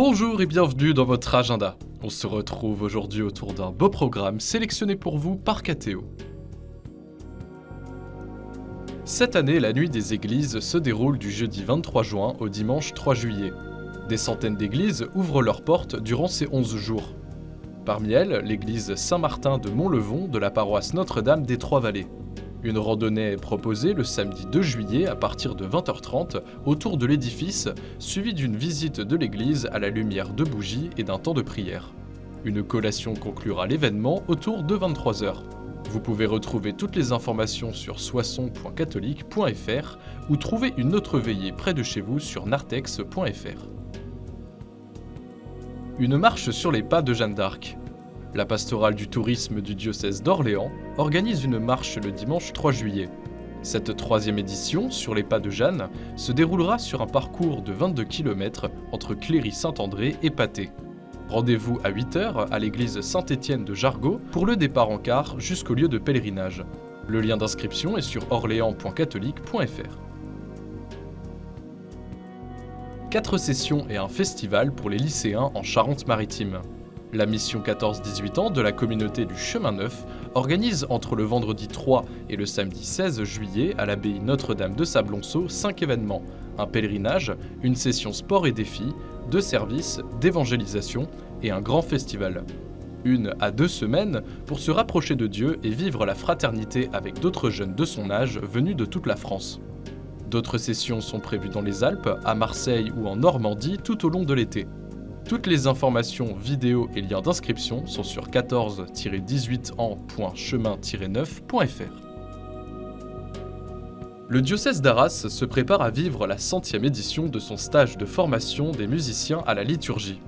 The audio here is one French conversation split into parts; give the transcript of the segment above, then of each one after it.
Bonjour et bienvenue dans votre agenda. On se retrouve aujourd'hui autour d'un beau programme sélectionné pour vous par KTO. Cette année, la nuit des églises se déroule du jeudi 23 juin au dimanche 3 juillet. Des centaines d'églises ouvrent leurs portes durant ces 11 jours. Parmi elles, l'église Saint-Martin de Montlevon de la paroisse Notre-Dame des Trois-Vallées. Une randonnée est proposée le samedi 2 juillet à partir de 20h30 autour de l'édifice, suivie d'une visite de l'église à la lumière de bougies et d'un temps de prière. Une collation conclura l'événement autour de 23h. Vous pouvez retrouver toutes les informations sur soissons.catholique.fr ou trouver une autre veillée près de chez vous sur nartex.fr. Une marche sur les pas de Jeanne d'Arc. La pastorale du tourisme du diocèse d'Orléans organise une marche le dimanche 3 juillet. Cette troisième édition, sur les pas de Jeanne, se déroulera sur un parcours de 22 km entre Cléry-Saint-André et Patay. Rendez-vous à 8h à l'église Saint-Étienne de Jargeau pour le départ en car jusqu'au lieu de pèlerinage. Le lien d'inscription est sur orléans.catholique.fr. 4 sessions et un festival pour les lycéens en Charente-Maritime. La mission 14-18 ans de la communauté du Chemin Neuf organise entre le vendredi 3 et le samedi 16 juillet à l'abbaye Notre-Dame de Sablonceau 5 événements, un pèlerinage, une session sport et défis, 2 services, d'évangélisation et un grand festival. 1 à 2 semaines pour se rapprocher de Dieu et vivre la fraternité avec d'autres jeunes de son âge venus de toute la France. D'autres sessions sont prévues dans les Alpes, à Marseille ou en Normandie tout au long de l'été. Toutes les informations, vidéos et liens d'inscription sont sur 14-18ans.chemin-9.fr. Le diocèse d'Arras se prépare à vivre la 100e édition de son stage de formation des musiciens à la liturgie.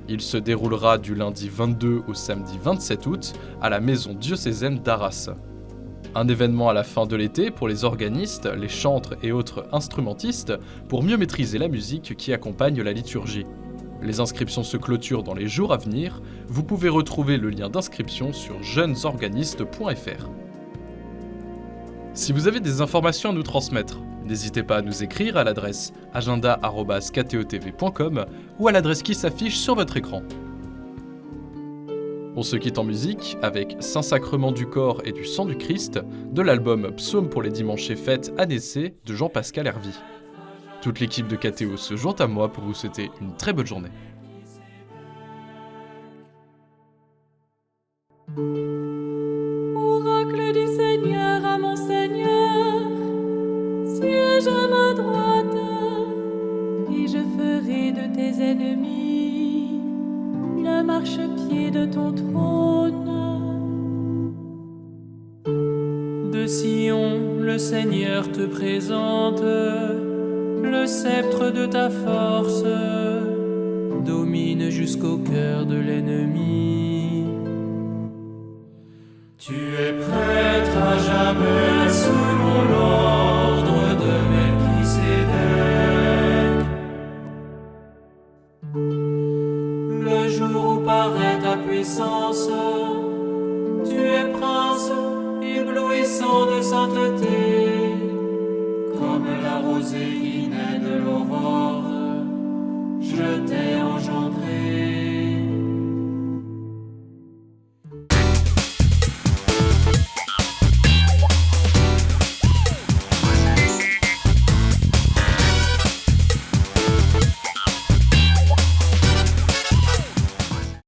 Il se déroulera du lundi 22 au samedi 27 août à la maison diocésaine d'Arras. Un événement à la fin de l'été pour les organistes, les chantres et autres instrumentistes pour mieux maîtriser la musique qui accompagne la liturgie. Les inscriptions se clôturent dans les jours à venir. Vous pouvez retrouver le lien d'inscription sur jeunesorganistes.fr. Si vous avez des informations à nous transmettre, n'hésitez pas à nous écrire à l'adresse agenda@ktotv.com ou à l'adresse qui s'affiche sur votre écran. On se quitte en musique avec Saint-Sacrement du corps et du sang du Christ de l'album Psaume pour les dimanches et fêtes ADC de Jean-Pascal Hervy. Toute l'équipe de KTO se joint à moi pour vous souhaiter une très bonne journée. Oracle du Seigneur à mon Seigneur, siège à ma droite, et je ferai de tes ennemis le marchepied de ton trône. De Sion, le Seigneur te présente le sceptre de ta force, domine jusqu'au cœur de l'ennemi. Tu es prêtre à jamais selon l'ordre de Melchisédek. Le jour où paraît ta puissance, tu es prince éblouissant de sainteté, comme la rosée qui naît de l'aurore, je t'ai engendré.